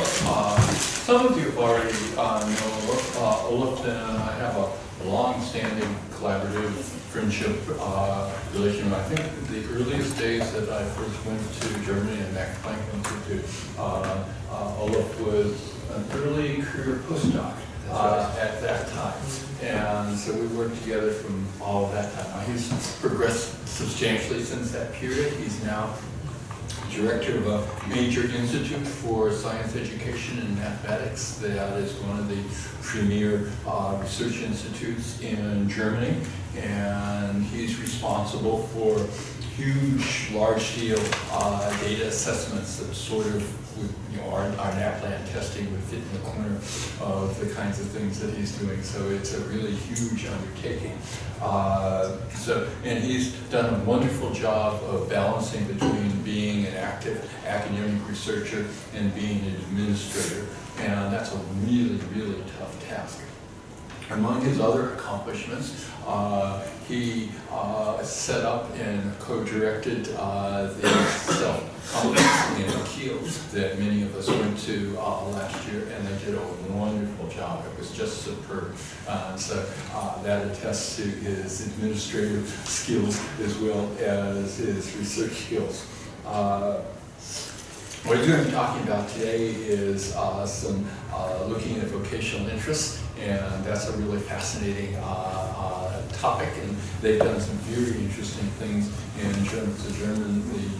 some of you already know Olaf and I have a long-standing collaborative friendship relation. I think the earliest days that I first went to Germany and Max Planck Institute, Olaf was an early career postdoc at that time. And so we worked together from all of that time. He's progressed substantially since that period. He's now director of a major institute for science education and mathematics that is one of the premier research institutes in Germany, and he's responsible for huge, large-scale data assessments that sort of, our NAPLAN testing would fit in the corner of the kinds of things that he's doing. So it's a really huge undertaking. And he's done a wonderful job of balancing between being an active academic researcher and being an administrator. And that's a really, really tough task. Among his other accomplishments, he set up and co-directed the Selfconcept in Kiel that many of us went to last year, and they did a wonderful job. It was just superb. So that attests to his administrative skills as well as his research skills. What we're going to be talking about today is some looking at vocational interests, and that's a really fascinating topic, and they've done some very interesting things in Germany. The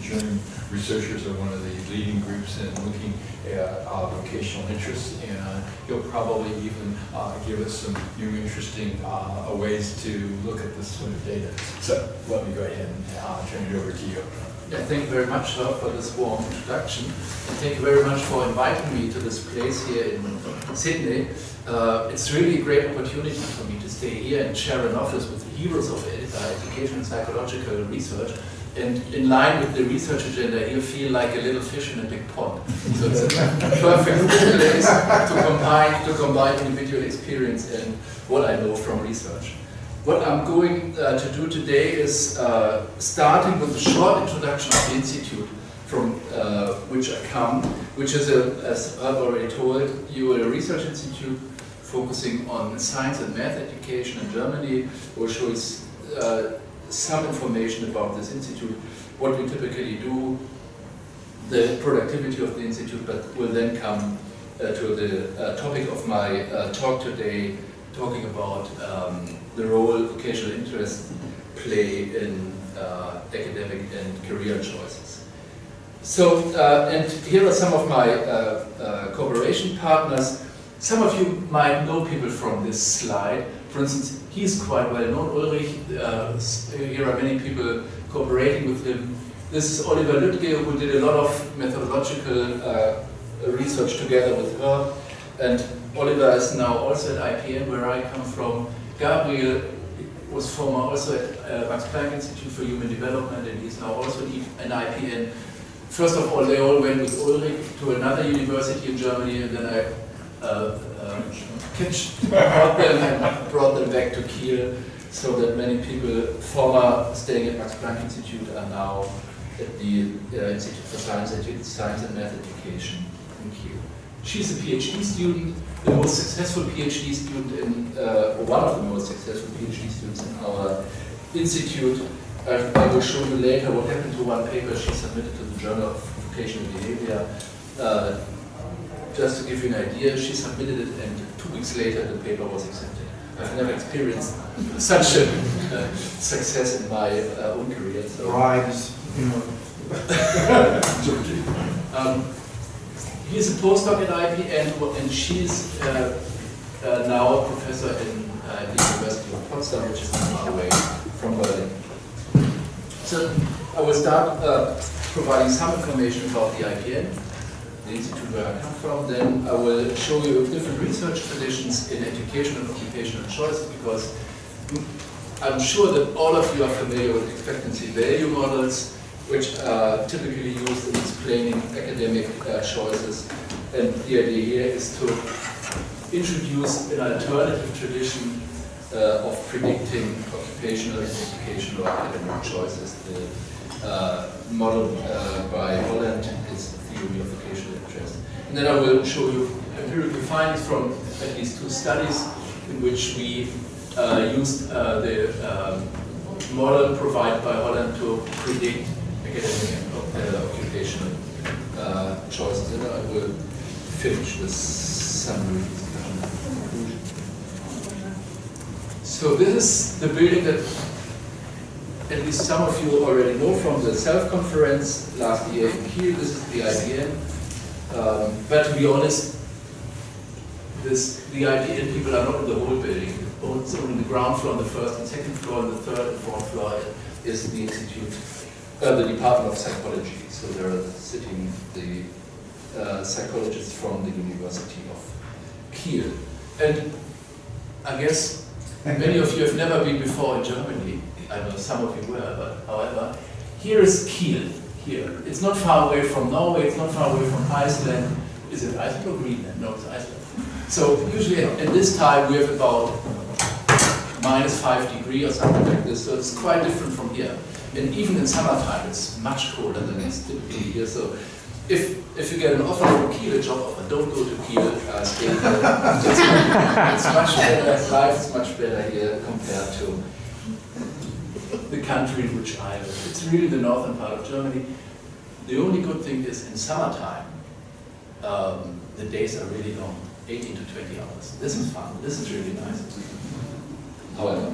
German researchers are one of the leading groups in looking at vocational interests, and he'll probably even give us some new interesting ways to look at this sort of data. So let me go ahead and turn it over to you. Yeah, thank you very much, sir, for this warm introduction. And thank you very much for inviting me to this place here in Sydney. It's really a great opportunity for me to stay here and share an office with the heroes of education and psychological research. And in line with the research agenda, you feel like a little fish in a big pond. So it's a perfect place to combine individual experience and what I know from research. What I'm going to do today is starting with a short introduction of the Institute from which I come, which is, as I've already told you, a research institute focusing on science and math education in Germany. We'll show you some information about this institute, what we typically do, the productivity of the institute, but we'll then come to the topic of my talk today, talking about the role vocational interests play in academic and career choices. So, and here are some of my cooperation partners. Some of you might know people from this slide. For instance, he's quite well known, Ulrich. Here are many people cooperating with him. This is Oliver Lüttke, who did a lot of methodological research together with her. And Oliver is now also at IPN, where I come from. Gabriel was former also at Max Planck Institute for Human Development, and he's now also an IPN. First of all, they all went with Ulrich to another university in Germany, and then I brought them back to Kiel, so that many people, former staying at Max Planck Institute, are now at the Institute for Science and Math Education in Kiel. She's a PhD student, the most successful PhD student in, one of the most successful PhD students in our institute. I will show you later what happened to one paper she submitted to the Journal of Vocational Behavior. Just to give you an idea, she submitted it, and 2 weeks later the paper was accepted. I've never experienced such a success in my own career. So. Right. He's a postdoc at IPN, and she's now a professor in the University of Potsdam, which is not far away from Berlin. So I will start providing some information about the IPN, the institute where I come from. Then I will show you different research traditions in education and occupational choice, because I'm sure that all of you are familiar with expectancy value models, which are typically used in explaining academic choices. And the idea here is to introduce an alternative tradition of predicting occupational and educational academic choices. The model by Holland is the theory of vocational interest. And then I will show you empirical findings from at least 2 studies in which we used the model provided by Holland to predict academic and occupational choices. And I will finish this summary conclusion. So this is the building that at least some of you already know from the Selfconcept last year in Kiel. This is the IBM. But to be honest, the IBM people are not in the whole building. It's only the ground floor, on the first and second floor, and the third and fourth floor is the institute, the Department of Psychology. So there are sitting the psychologists from the University of Kiel. And I guess many of you have never been before in Germany. I know some of you were, but however, here is Kiel. Here. It's not far away from Norway, it's not far away from Iceland. Is it Iceland or Greenland? No, it's Iceland. So usually at this time we have about -5 degrees or something like this, so it's quite different from here. And even in summertime it's much colder than it's typically here. So if you get an offer from Kiel, a job offer, don't go to Kiel, stay here. It's much better, life is much better here compared to the country in which I live. It's really the northern part of Germany. The only good thing is in summertime, the days are really long, 18 to 20 hours. This is fun, this is really nice. However,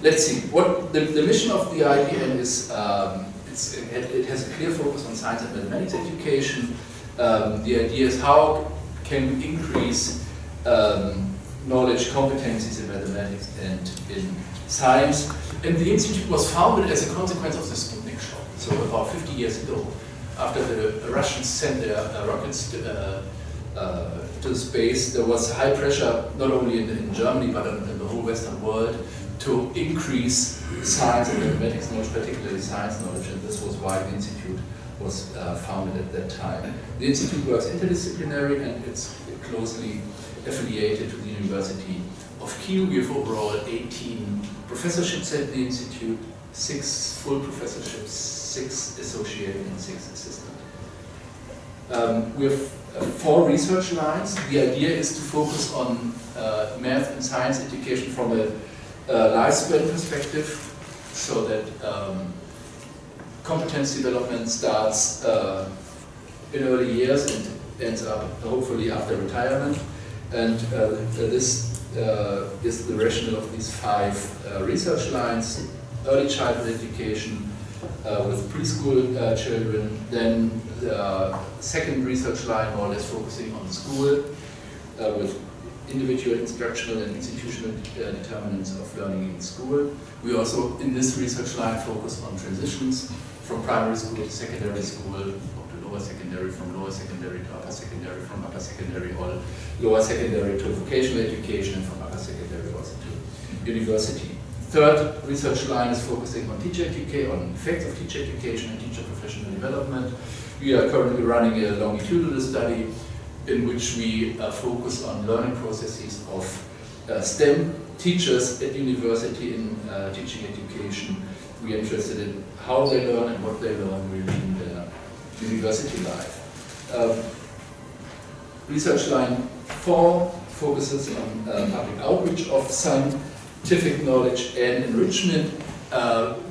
let's see, what the mission of the IPN is, it has a clear focus on science and mathematics education. The idea is how can we increase knowledge, competencies in mathematics and in science. And the institute was founded as a consequence of the Sputnik show, so about 50 years ago, after the Russians sent their rockets to space. There was high pressure, not only in Germany, but in the whole Western world, to increase science and mathematics knowledge, particularly science knowledge, and this was why the institute was founded at that time. The institute works interdisciplinary and it's closely affiliated to the University of Kiel. We have overall 18 professorships at the institute, 6 full professorships, 6 associated and 6 assistant. We have 4 research lines. The idea is to focus on math and science education from a lifespan perspective, so that competence development starts in early years and ends up hopefully after retirement. And this is the rationale of these 5 research lines: early childhood education with preschool children, then the second research line more or less focusing on school with individual instructional and institutional determinants of learning in school. We also, in this research line, focus on transitions from primary school to secondary school, to lower secondary, from lower secondary to upper secondary, from upper secondary or lower secondary to vocational education, and from upper secondary also to university. Third research line is focusing on teacher education, on effects of teacher education and teacher professional development. We are currently running a longitudinal study in which we focus on learning processes of STEM teachers at university in teaching education. We are interested in how they learn and what they learn really in their university life. Research line 4 focuses on public outreach of scientific knowledge and enrichment.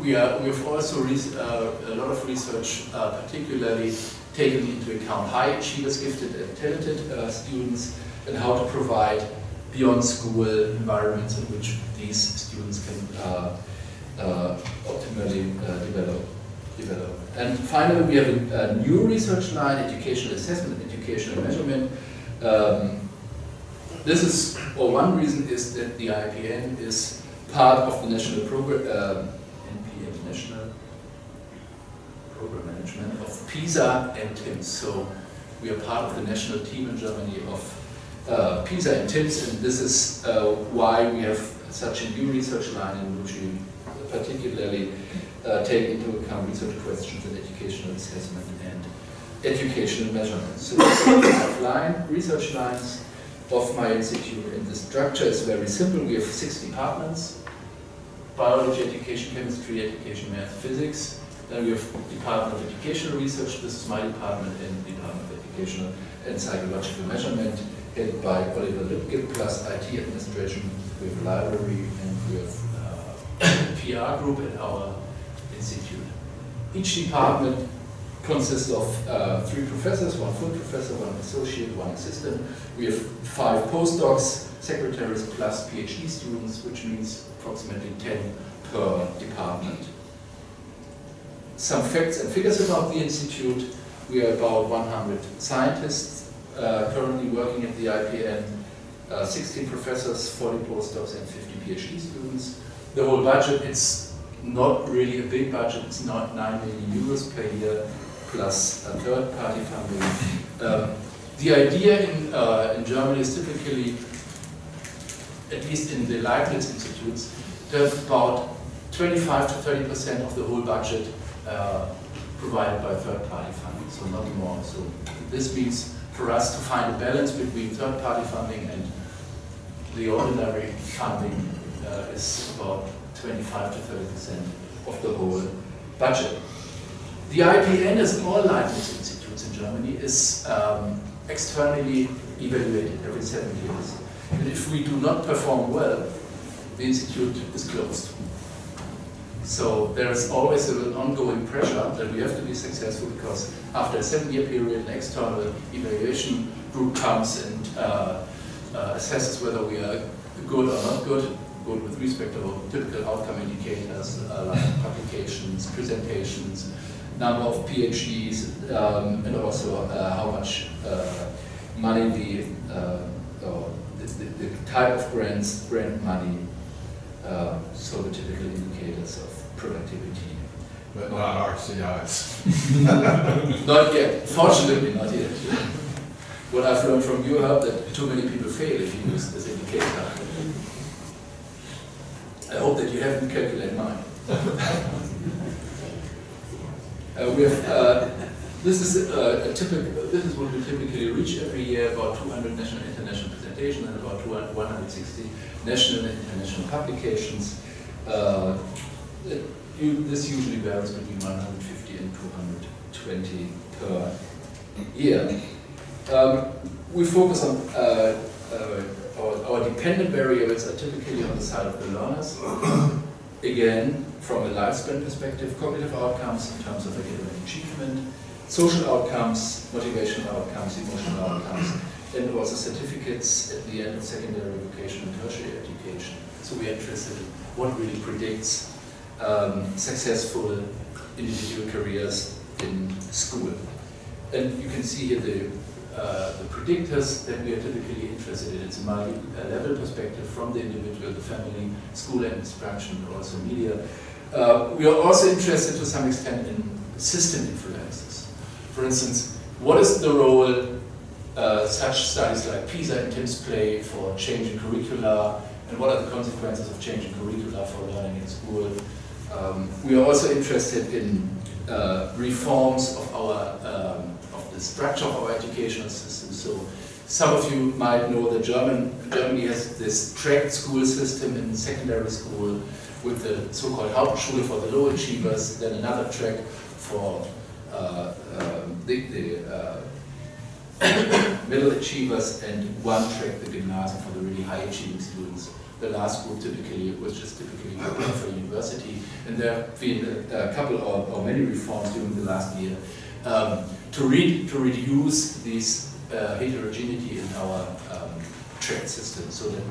We have also a lot of research, particularly taking into account high achievers, gifted and talented students, and how to provide beyond school environments in which these students can optimally develop. And finally, we have a new research line, educational assessment and educational measurement. This is, or one reason is that the IPN is part of the national program, National Program Management of PISA and TIMSS. So we are part of the national team in Germany of PISA and TIMSS, and this is why we have such a new research line in which we particularly take into account research questions and educational assessment and educational measurement. So we have research lines of my institute, and the structure is very simple. We have 6 departments: biology, education, chemistry, education, math, physics. Then we have Department of Educational Research, this is my department, and Department of Educational and Psychological Measurement, headed by Oliver Lübke, plus IT Administration. We have a library, and we have a PR group at our institute. Each department consists of 3 professors, 1 full professor, 1 associate, 1 assistant. We have 5 postdocs, secretaries, plus PhD students, which means approximately 10 per department. Some facts and figures about the institute. We are about 100 scientists currently working at the IPN, 16 professors, 40 postdocs, and 50 PhD students. The whole budget, it's not really a big budget, it's not 9 million euros per year, plus third-party funding. The idea in Germany is typically, at least in the Leibniz Institutes, to have about 25 to 30% of the whole budget provided by third-party funding, so not more. So this means for us to find a balance between third-party funding and the ordinary funding is about 25 to 30% of the whole budget. The IPN, as all Leibniz Institutes in Germany, is externally evaluated every 7 years. And if we do not perform well, the institute is closed. So there is always an ongoing pressure that we have to be successful, because after a 7-year period, an external evaluation group comes and assesses whether we are good or not good with respect to typical outcome indicators like publications, presentations, number of PhDs, and also how much money the type of grant money, so the typical indicators of productivity. But not RCIs. Not yet, fortunately not yet. What I've learned from you is that too many people fail if you use this indicator. I hope that you haven't calculated mine. This is what we typically reach every year, about 200 national and international presentations and about 160 national and international publications. This usually varies between 150 and 220 per year. We focus on our dependent variables are typically on the side of the learners. Again, from a lifespan perspective, cognitive outcomes in terms of academic achievement, social outcomes, motivational outcomes, emotional outcomes, and also certificates at the end of secondary, vocational, and tertiary education. So we are interested in what really predicts successful individual careers in school. And you can see here the predictors that we are typically interested in. It's a multi-level perspective from the individual, the family, school and instruction, but also media. We are also interested to some extent in system influences. For instance, what is the role such studies like PISA and TIMSS play for changing curricula, and what are the consequences of changing curricula for learning in school? We are also interested in reforms of the structure of our educational system. So some of you might know that Germany has this tracked school system in secondary school with the so-called Hauptschule for the low achievers, then another track for the middle achievers, and one track, the Gymnasium, for the really high achieving students. The last group which is typically for university, and there have been a couple or many reforms during the last year to reduce this heterogeneity in our track system, so that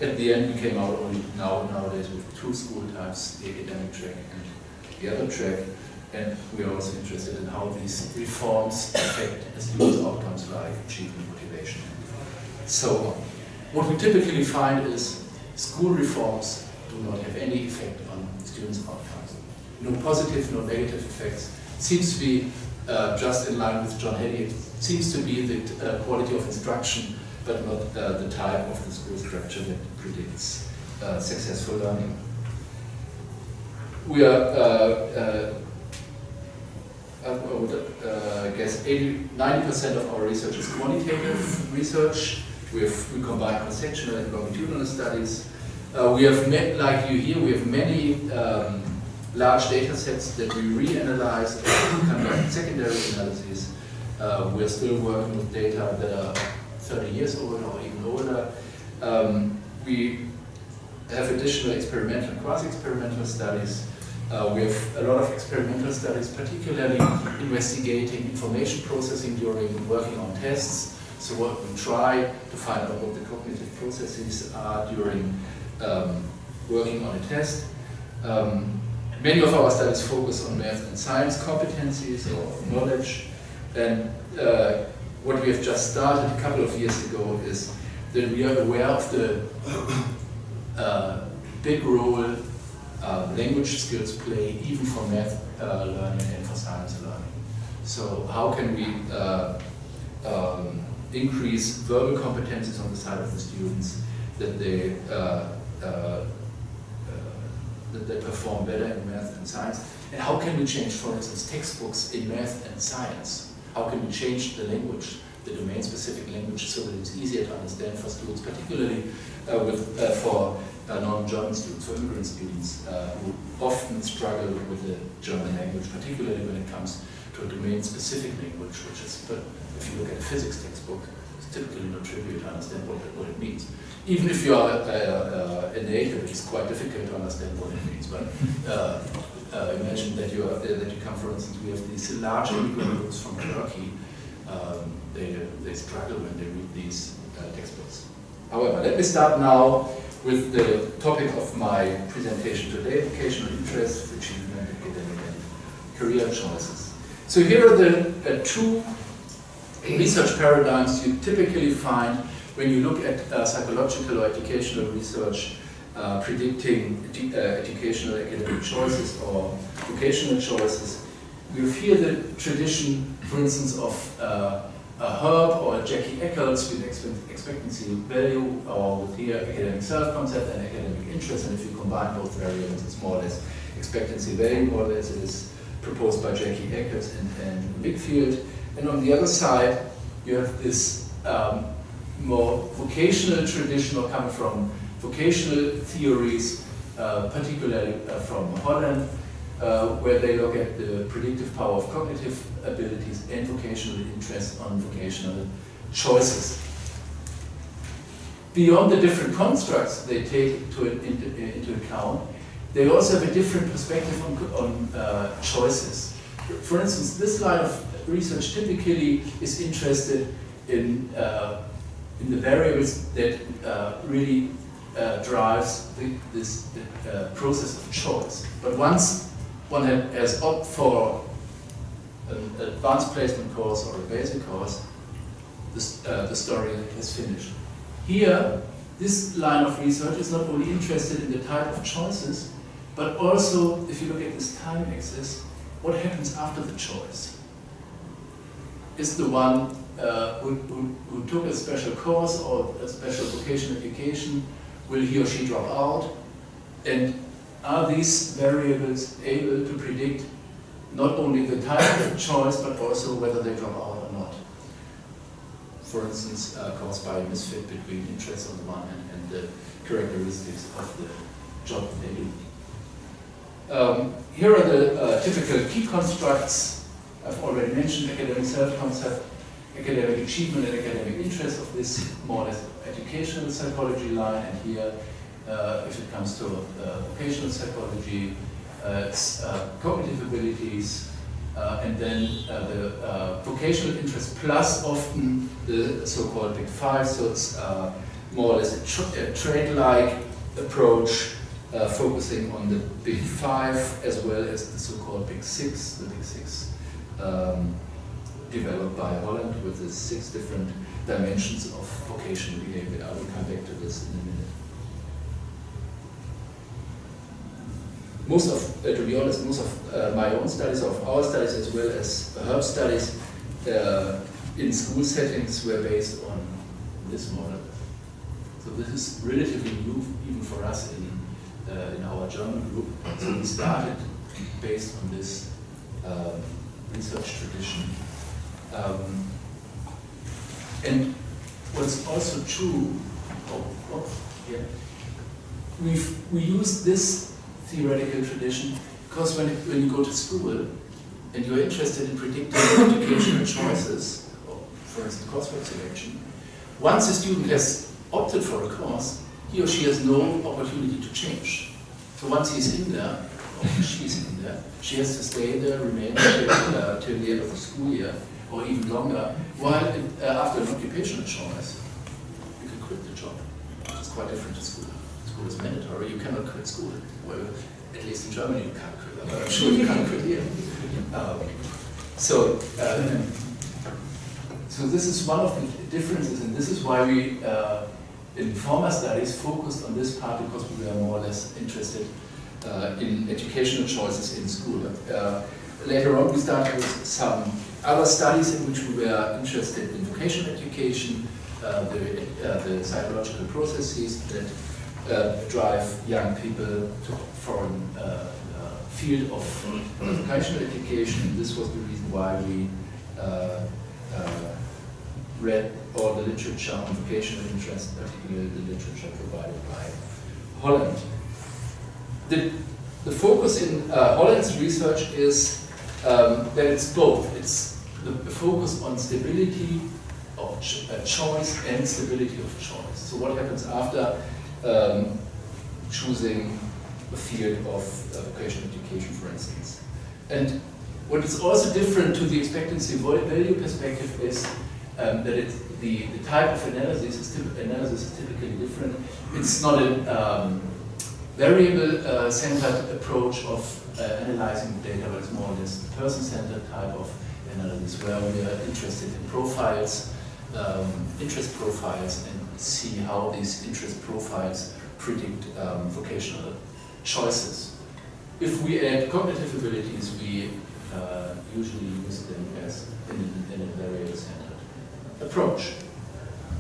at the end we came out only nowadays with 2 school types, the academic track and the other track, and we are also interested in how these reforms affect students' outcomes like achievement, motivation, and so on. What we typically find is school reforms do not have any effect on students' outcomes. No positive, no negative effects. It seems to be just in line with John Hedy. It seems to be the quality of instruction, but not the type of the school structure that predicts successful learning. We are, I would guess 90% of our research is quantitative research. We combine cross-sectional and longitudinal studies. We have, like you hear, we have many large data sets that we reanalyze and conduct secondary analyses. We're still working with data that are 30 years old or even older. We have additional experimental and quasi-experimental studies. We have a lot of experimental studies, particularly investigating information processing during working on tests. So what we try to find out what the cognitive processes are during working on a test. Many of our studies focus on math and science competencies or knowledge. And what we have just started a couple of years ago is that we are aware of the big role language skills play even for math learning and for science learning. So how can we increase verbal competencies on the side of the students that they perform better in math and science? And how can we change, for instance, textbooks in math and science? How can we change the language, the domain-specific language, so that it's easier to understand for students, particularly for non-German students, for immigrant students who often struggle with the German language, particularly when it comes to a domain-specific language, which is, but if you look at a physics textbook, it's typically not trivial to understand what it means. Even if you are a native, it's quite difficult to understand what it means. But imagine that you come, for instance, we have these large immigrant groups from Turkey. They struggle when they read these textbooks. However, let me start now with the topic of my presentation today: vocational interests, achievement, academic and career choices. So here are the two research paradigms you typically find when you look at psychological or educational research predicting educational academic choices or vocational choices. We have here the tradition, for instance, of a Herb or a Jackie Eccles with expectancy value, or with here academic self-concept and academic interest. And if you combine both variables, it's more or less expectancy value, more or less it is proposed by Jackie Eccles and Wickfield. And on the other side, you have this more vocational tradition, or coming from vocational theories, particularly from Holland, where they look at the predictive power of cognitive abilities and vocational interest on vocational choices. Beyond the different constructs they take into account, they also have a different perspective on choices. For instance, this line of research typically is interested in the variables that really drives this process of choice. But once one has opted for an advanced placement course or a basic course, the story is finished. Here, this line of research is not only interested in the type of choices, but also, if you look at this time axis, what happens after the choice? Is the one who took a special course or a special vocational education, will he or she drop out? And are these variables able to predict not only the type of choice, but also whether they drop out or not? For instance, caused by a misfit between interests on the one hand and the characteristics of the job they do. Here are the typical key constructs. I've already mentioned academic self-concept, academic achievement and academic interest of this more or less educational psychology line. And here, if it comes to vocational psychology, it's cognitive abilities, and then the vocational interest plus often the so-called Big Five. So it's more or less a trade-like approach, focusing on the Big Five as well as the so-called Big Six. The Big Six developed by Holland with the 6 different dimensions of vocational behavior. I will come back to this in a minute. Most of, to be honest, most of my own studies, of our studies as well as Herb studies in school settings were based on this model. So this is relatively new even for us in our German group. So we started based on this research tradition. And what's also true, we use this theoretical tradition because when you go to school, and you're interested in predicting educational choices, or for instance coursework selection, once a student has opted for a course, he or she has no opportunity to change. So once he's in there, or she's in there, she has to stay there, remain till the end of the school year, or even longer, while after an occupational choice, you can quit the job. It's quite different to school. School is mandatory, you cannot quit school. Well, at least in Germany you can't quit, but I'm sure you can't quit here. So this is one of the differences, and this is why we, in former studies, focused on this part, because we were more or less interested in educational choices in school. Later on we started with some other studies in which we were interested in vocational education, the psychological processes that drive young people for a field of vocational education. This was the reason why we read all the literature on vocational interest, particularly the literature provided by Holland. The focus in Holland's research is that it's both. It's the focus on stability of choice and stability of choice. So what happens after choosing a field of vocational education, for instance. And what is also different to the expectancy value perspective is that the type of analysis is typically different. It's not a variable-centered approach of analyzing data, but it's more or less a person-centered type of analysis where we are interested in profiles, interest profiles, and see how these interest profiles predict vocational choices. If we add cognitive abilities, we usually use them as in a variable-centered approach.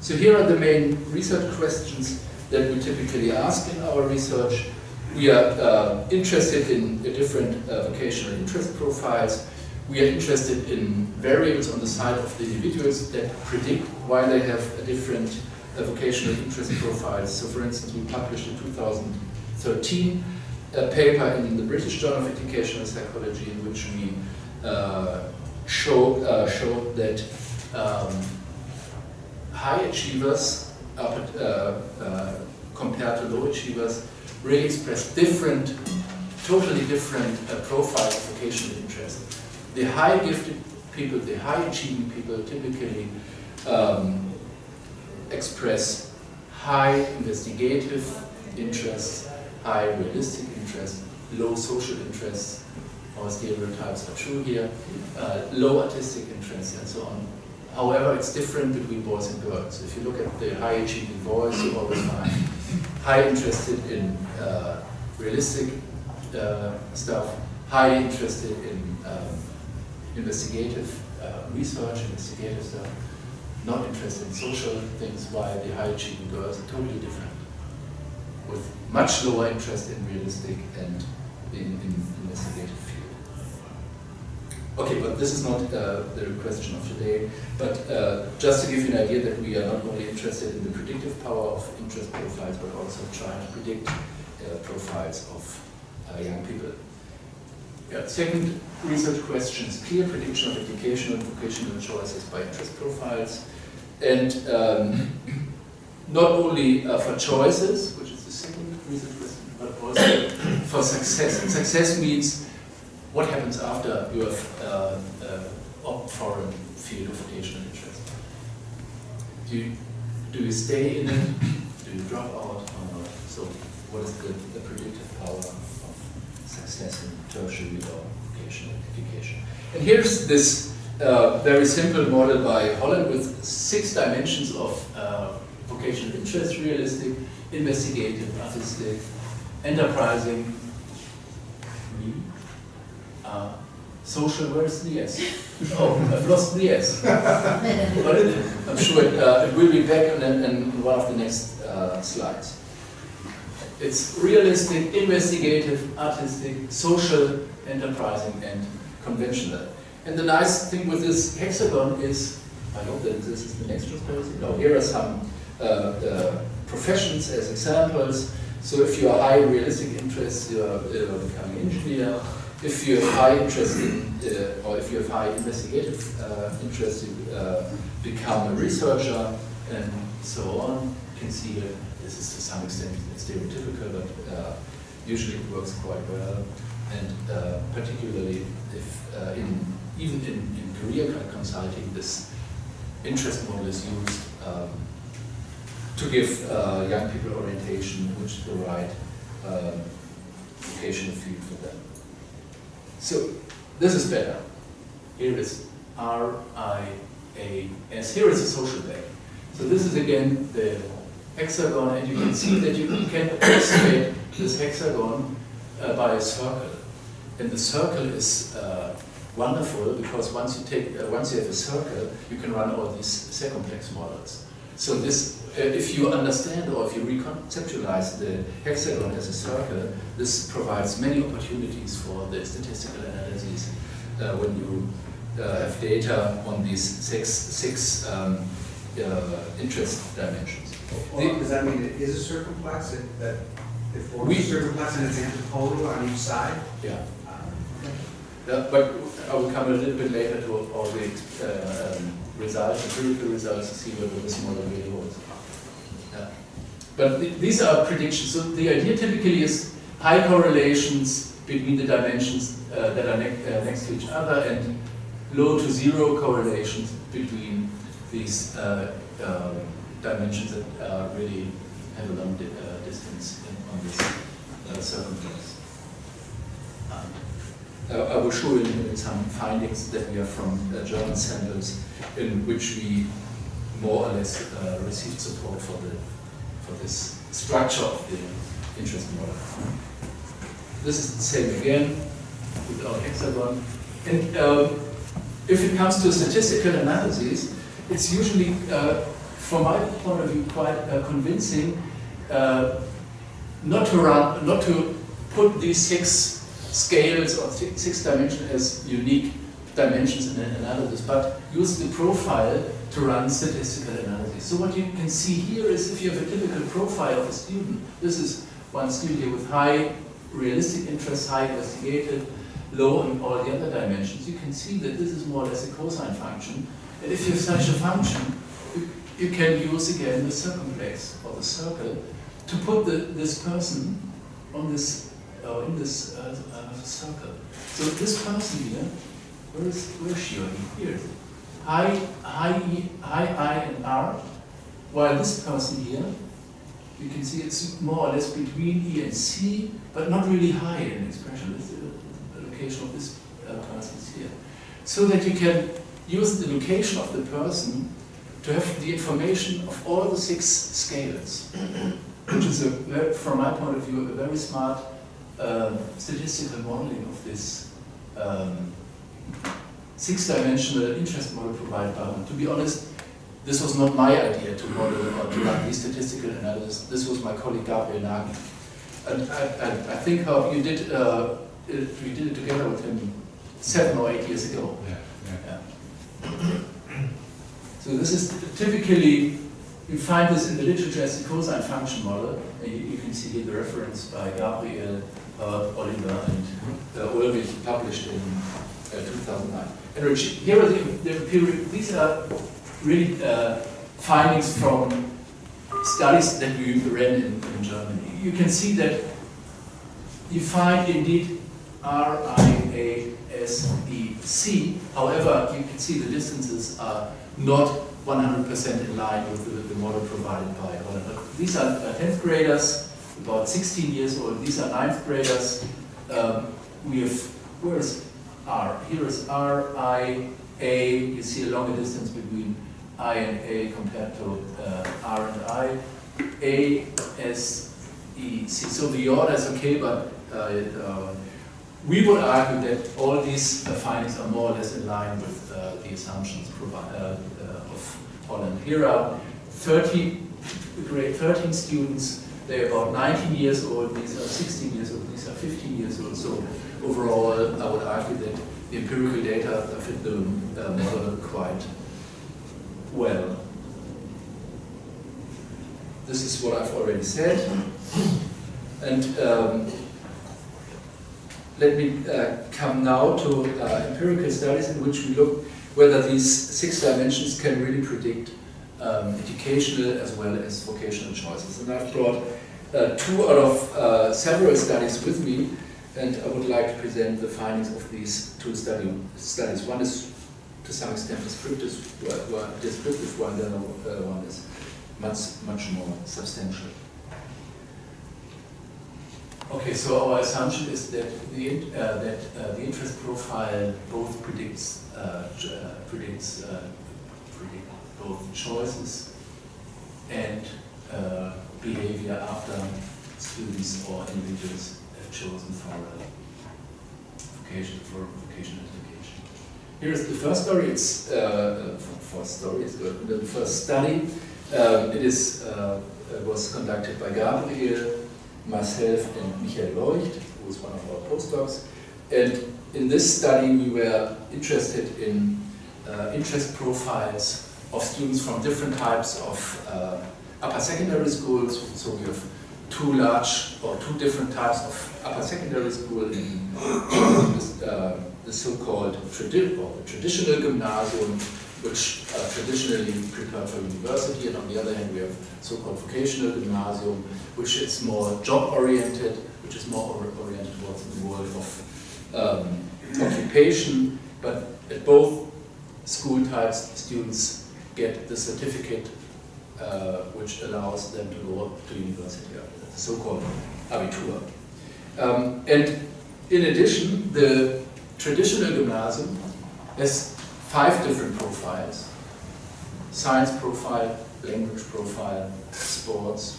So here are the main research questions that we typically ask in our research. We are interested in different vocational interest profiles. We are interested in variables on the side of the individuals that predict why they have a different vocational interest profiles. So for instance, we published in 2013 a paper in the British Journal of Educational Psychology in which we showed that high achievers compared to low achievers really express different, totally different profiles of vocational interest. The high gifted people, the high achieving people typically express high investigative interests, high realistic interests, low social interests, our stereotypes are true here, low artistic interests and so on. However, it's different between boys and girls. If you look at the high achieving boys, you always find high interested in realistic stuff, high interested in investigative research, investigative stuff, not interested in social things, while the high achieving girls are totally different, with much lower interest in realistic and in investigative field. Okay, but this is not the question of today, but just to give you an idea that we are not only interested in the predictive power of interest profiles, but also trying to predict profiles of young people. Yeah, second research question is clear prediction of educational and vocational choices by interest profiles. And not only for choices, which is the second research question, but also for success. And success means what happens after you have opted for a field of vocational interest. Do you stay in it? Do you drop out or not? So what is the predictive power of success in tertiary or vocational education? And here's this very simple model by Holland with 6 dimensions of vocational interest: realistic, investigative, artistic, enterprising, social. Where's the S? Oh, I've lost the S. But I'm sure it will be back in one of the next slides. It's realistic, investigative, artistic, social, enterprising, and conventional. And the nice thing with this hexagon is, I hope that this is the next transparency. No, here are some professions as examples. So if you are high realistic interests, you are becoming an engineer. if you have high interest in, or if you have high investigative interest, you become a researcher and so on. You can see here, this is to some extent stereotypical, but usually it works quite well. And particularly if even in career consulting, this interest model is used to give young people orientation, which is the right vocational field for them. So this is better. Here is RIAS. Here is a social bank. So this is again the hexagon, and you can see that you can approximate this hexagon by a circle. And the circle is wonderful because once you have a circle, you can run all these circumplex models. So this, if you understand or if you reconceptualize the hexagon as a circle, this provides many opportunities for the statistical analysis when you have data on these six interest dimensions. Well, does that mean it is a circumplex that it forms a circumplex and it's antipodal on each side? Yeah. But I will come a little bit later to all the results, empirical results, to see whether this model really holds. Yeah. But these are predictions. So the idea typically is high correlations between the dimensions that are next to each other, and low to zero correlations between these dimensions that really have a long distance on this circumference. I will show you some findings that we have from German samples, in which we more or less received support for this structure of the interest model. This is the same again with our hexagon. And if it comes to statistical analysis, it's usually, from my point of view, quite convincing not to put these six scales or six dimensions as unique dimensions in an analysis, but use the profile to run statistical analysis. So what you can see here is, if you have a typical profile of a student, this is one student here with high realistic interest, high investigative, low in all the other dimensions, you can see that this is more or less a cosine function. And if you have such a function, you can use again the circumplex or the circle to put this person on this in this circle. So this person here, where is she or he? Here. High I and R, while this person here, you can see it's more or less between E and C, but not really high in expression. It's the location of this person is here. So that you can use the location of the person to have the information of all the six scales, which is, from my point of view, a very smart statistical modeling of this six-dimensional interest model provided by one. To be honest, this was not my idea to model or to run these statistical analysis. This was my colleague Gabriel Nagel. And I think we did it together with him 7 or 8 years ago. Yeah. So this is typically, you find this in the literature as the cosine function model. And you can see here the reference by Gabriel, Oliver, and Ulrich, published in 2009. And here are these are really findings from studies that we ran in Germany. You can see that you find indeed RIASEC. However, you can see the distances are not 100% in line with the model provided by Holland. These are 10th graders, about 16 years old. These are 9th graders. We have, where is R? Here is RIA. You see a longer distance between I and A compared to R and I. ASEC. So the order is okay, but we would argue that all these findings are more or less in line with the assumptions of Holland. Here are 13 students. They're about 19 years old. These are 16 years old. These are 15 years old. So overall, I would argue that the empirical data fit the model quite well. This is what I've already said. And let me come now to empirical studies in which we look whether these 6 dimensions can really predict educational as well as vocational choices. And I've brought 2 out of several studies with me, and I would like to present the findings of these 2 studies. One is to some extent descriptive one, the other one is much more substantial. Okay, so our assumption is that the interest profile both predicts both choices and behavior after students or individuals have chosen for vocational education. Here is the first story. It's the first study. It was conducted by Gabriel, myself, and Michael Leucht, who is one of our postdocs. And in this study, we were interested in interest profiles of students from different types of upper secondary schools. So we have 2 different types of upper secondary school in the so-called traditional gymnasium, which traditionally prepared for university, and on the other hand we have so-called vocational gymnasium, which is more job-oriented, which is more oriented towards the world of occupation. But at both school types, students get the certificate which allows them to go to university, the so-called Abitur. And in addition, the traditional gymnasium has 5 different profiles: science profile, language profile, sports,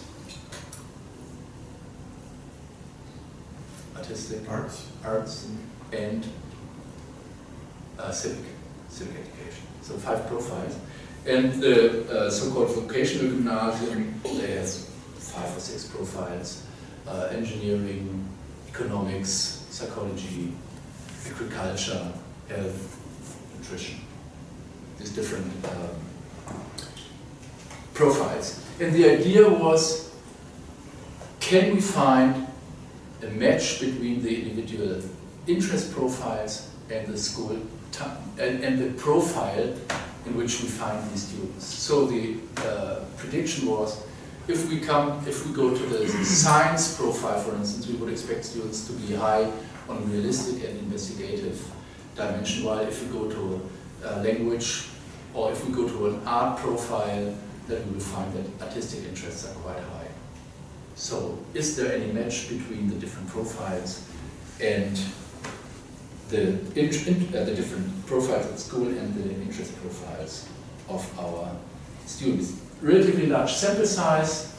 artistic, arts, and civic education. So 5 profiles. And the so-called vocational gymnasium, they have 5 or 6 profiles: engineering, economics, psychology, agriculture, health, nutrition. These different profiles. And the idea was, can we find a match between the individual interest profiles and the school and the profile in which we find these students. So the prediction was, if we go to the science profile, for instance, we would expect students to be high on realistic and investigative dimension, while if we go to language, or if we go to an art profile, then we will find that artistic interests are quite high. So, is there any match between the different profiles and the different profiles at school and the interest profiles of our students? Relatively large sample size.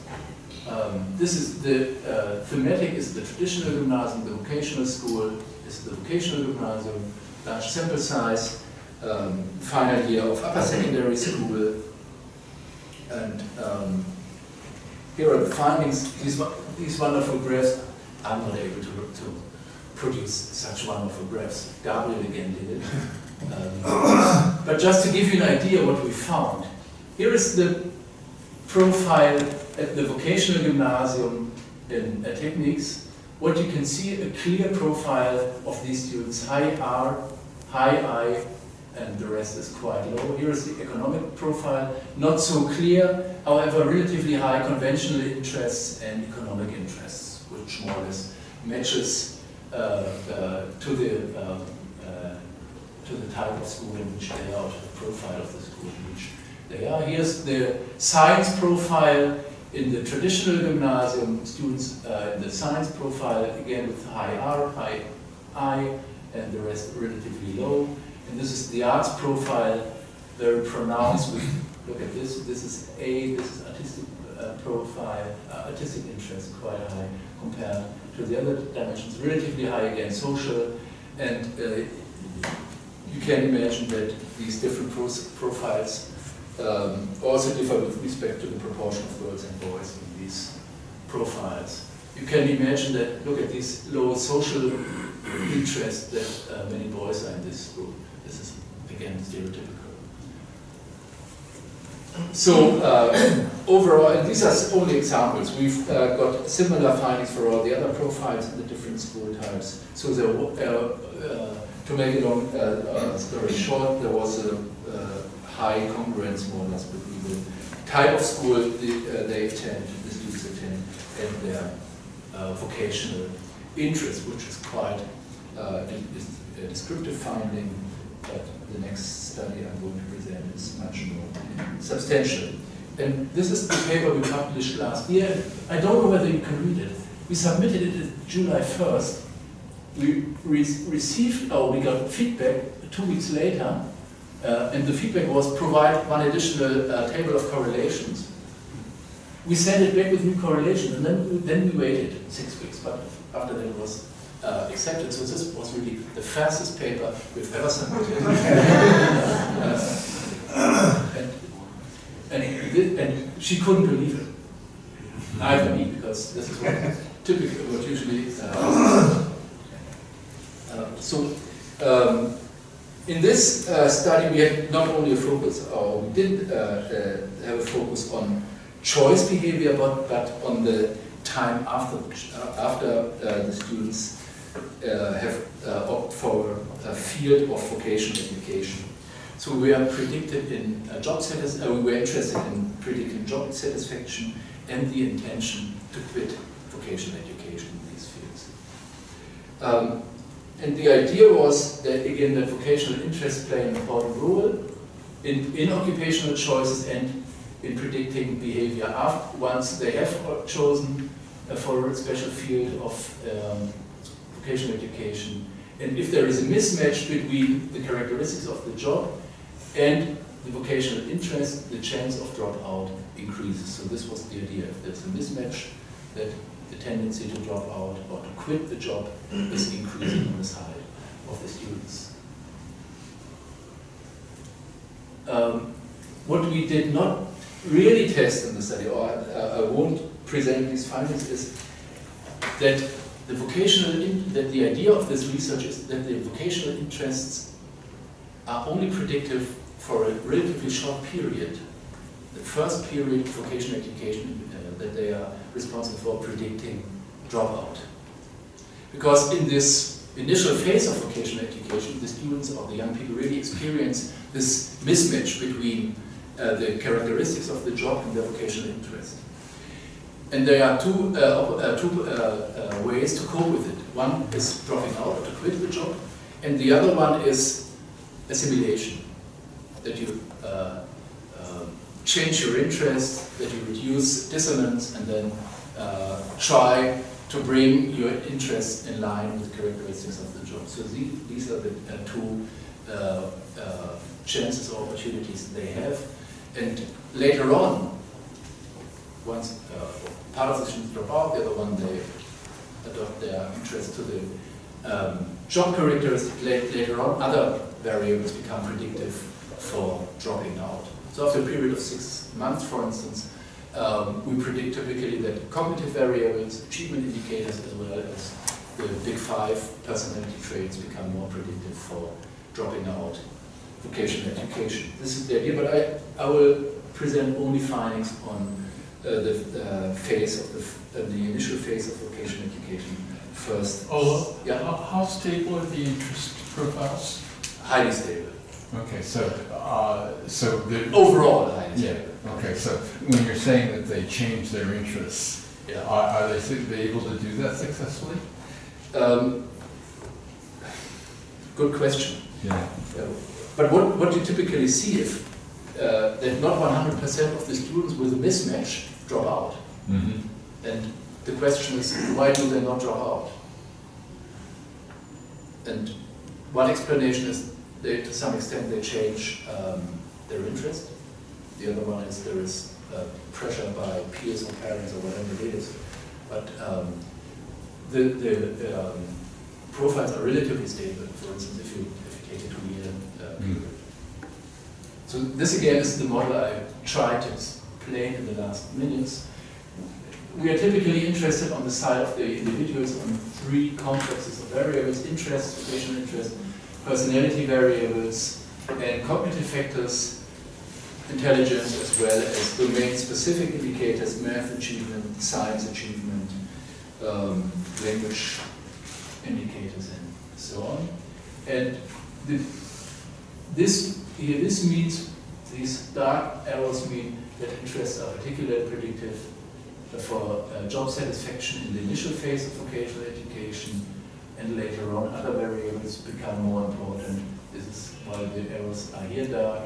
This is the thematic is the traditional gymnasium, the vocational school is the vocational gymnasium, large sample size, final year of upper secondary school, and here are the findings. These wonderful graphs. I'm not able to produce such wonderful graphs. Gabriel again did it. But just to give you an idea what we found, here is the profile at the vocational gymnasium in techniques. What you can see, a clear profile of these students, high R, high I, and the rest is quite low. Here is the economic profile, not so clear, however relatively high conventional interests and economic interests, which more or less matches to the type of school in which they are, to the profile of the school in which they are. Here's the science profile in the traditional gymnasium, students in the science profile, again with high R, high I, and the rest relatively low. And this is the arts profile, very pronounced with, look at this is A, this is artistic profile, artistic interest quite high compared to the other dimensions, relatively high again, social, and you can imagine that these different profiles also differ with respect to the proportion of girls and boys in these profiles. You can imagine that, look at these low social interests that many boys are in this group. This is, again, stereotypical. So overall, and these are only examples, we've got similar findings for all the other profiles in the different school types. So there, to make a long story short, there was a high congruence more or less between the type of school they attend, the students attend, and their vocational interest, which is quite a descriptive finding, but the next study I'm going to present is much more substantial. And this is the paper we published last year. I don't know whether you can read it. We submitted it July 1st. We received, or we got feedback 2 weeks later, and the feedback was provide one additional table of correlations. We sent it back with new correlations, and then we waited 6 weeks, but after that it was accepted. So this was really the fastest paper we've ever submitted. and she couldn't believe it. Either me, because this is what typically, what usually in this study we had not only a focus, or we did have a focus on choice behavior, but on the time after the students have opted for a field of vocational education. So we are predicted in job satisfaction. We were interested in predicting job satisfaction and the intention to quit vocational education in these fields. And the idea was that, again, that vocational interests play an important role in occupational choices and in predicting behavior once they have chosen for a special field of vocational education. And if there is a mismatch between the characteristics of the job and the vocational interest, the chance of dropout increases. So this was the idea. If there's a mismatch, that the tendency to drop out or to quit the job is increasing on the side of the students. What we did not really test in the study, or I won't present these findings, is that that the idea of this research is that the vocational interests are only predictive for a relatively short period. The first period of vocational education that they are responsible for predicting dropout. Because in this initial phase of vocational education, the students or the young people really experience this mismatch between the characteristics of the job and their vocational interest. And there are two ways to cope with it. One is dropping out or to quit the job, and the other one is assimilation, that you change your interest, that you reduce dissonance, and then try to bring your interests in line with characteristics of the job. So these are the two chances or opportunities they have. And later on, once part of the students drop out, the other one they adopt their interest to the job characteristics. Later on, other variables become predictive for dropping out. So after a period of 6 months, for instance, we predict typically that cognitive variables, achievement indicators, as well as the big 5 personality traits become more predictive for dropping out vocational education. This is the idea, but I will present only findings on the phase of the initial phase of vocational education first. Olaf, yeah. How stable are the interest profiles? Highly stable. Okay, so the Overall, highly stable. Okay, so when you're saying that they change their interests, Yeah. are they able to do that successfully? Good question. Yeah. But what you typically see if that not 100% of the students with a mismatch drop out. Mm-hmm. And the question is, why do they not drop out? And one explanation is that to some extent they change their interest. The other one is there is pressure by peers or parents or whatever it is. But the profiles are relatively stable. For instance, if you take a 2-year period. So this again is the model I tried to explain in the last minutes. We are typically interested on the side of the individuals on 3 complexes of variables: interest, vocational interest, personality variables, and cognitive factors. intelligence, as well as domain-specific indicators, math achievement, science achievement, language indicators, and so on. And this means, these dark arrows mean that interests are particularly predictive for job satisfaction in the initial phase of vocational education, and later on other variables become more important. This is why the arrows are here dark.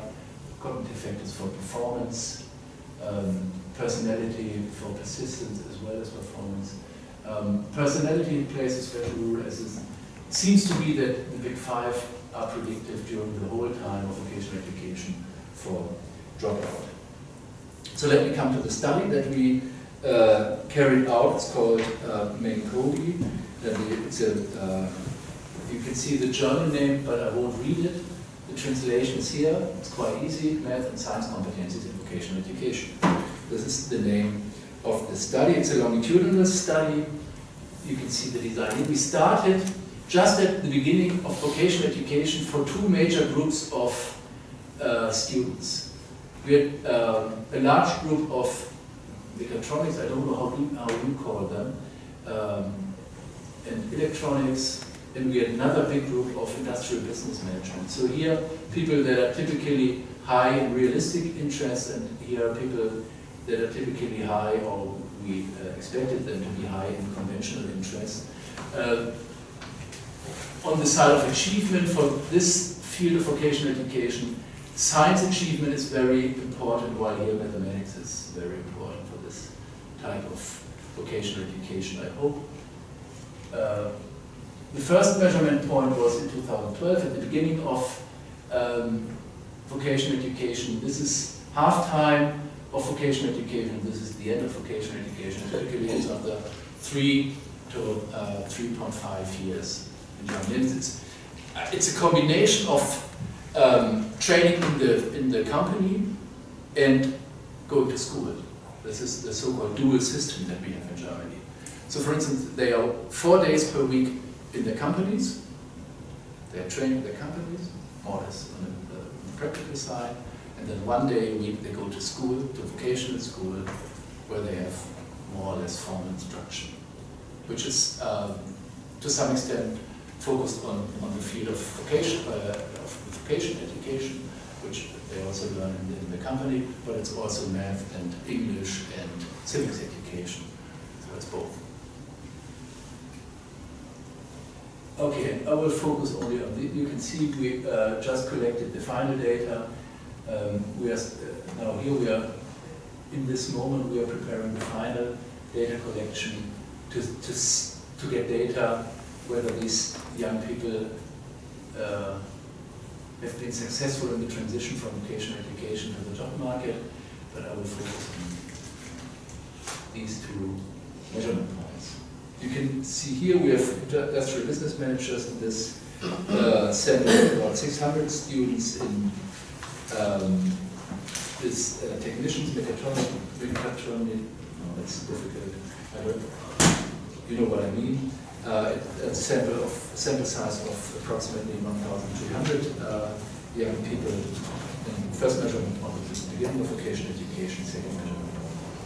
Cognitive factors for performance, personality for persistence as well as performance. Personality plays a special role, as it seems to be that the big five are predictive during the whole time of vocational education for dropout. So let me come to the study that we carried out. It's called Menkodi. You can see the journal name, but I won't read it. The translation is here. It's quite easy. Math and science competencies in vocational education. This is the name of the study. It's a longitudinal study. You can see the design here. We started just at the beginning of vocational education for two major groups of students. We had a large group of mechatronics, I don't know how you call them, and electronics, and we had another big group of industrial business management. So here, people that are typically high in realistic interests, and here are people that are typically high, or we expected them to be high in conventional interests. On the side of achievement for this field of vocational education, science achievement is very important, while here mathematics is very important for this type of vocational education, I hope. The first measurement point was in 2012, at the beginning of vocational education. This is half-time of vocational education, this is the end of vocational education. Typically it's after 3 to 3.5 years in Germany. It's a combination of training in the company and going to school. This is the so-called dual system that we have in Germany. So for instance, they are 4 days per week in the companies. They are trained in the companies, more or less on the practical side. And then 1 day a week they go to school, to vocational school, where they have more or less formal instruction, which is to some extent focused on the field of vocation education, which they also learn in the company, but it's also math and English and civics education. So it's both. Okay, I will focus only on you can see we just collected the final data. We are now here. We are in this moment. We are preparing the final data collection to get data whether these young people have been successful in the transition from vocational education to the job market. But I will focus on these two measurement points. You can see here we have industrial business managers in this sample, about 600 students in this technicians, mechatronic, no, that's difficult. You know what I mean. A sample size of approximately 1,200 young people. And first measurement on the beginning of vocational education, second measurement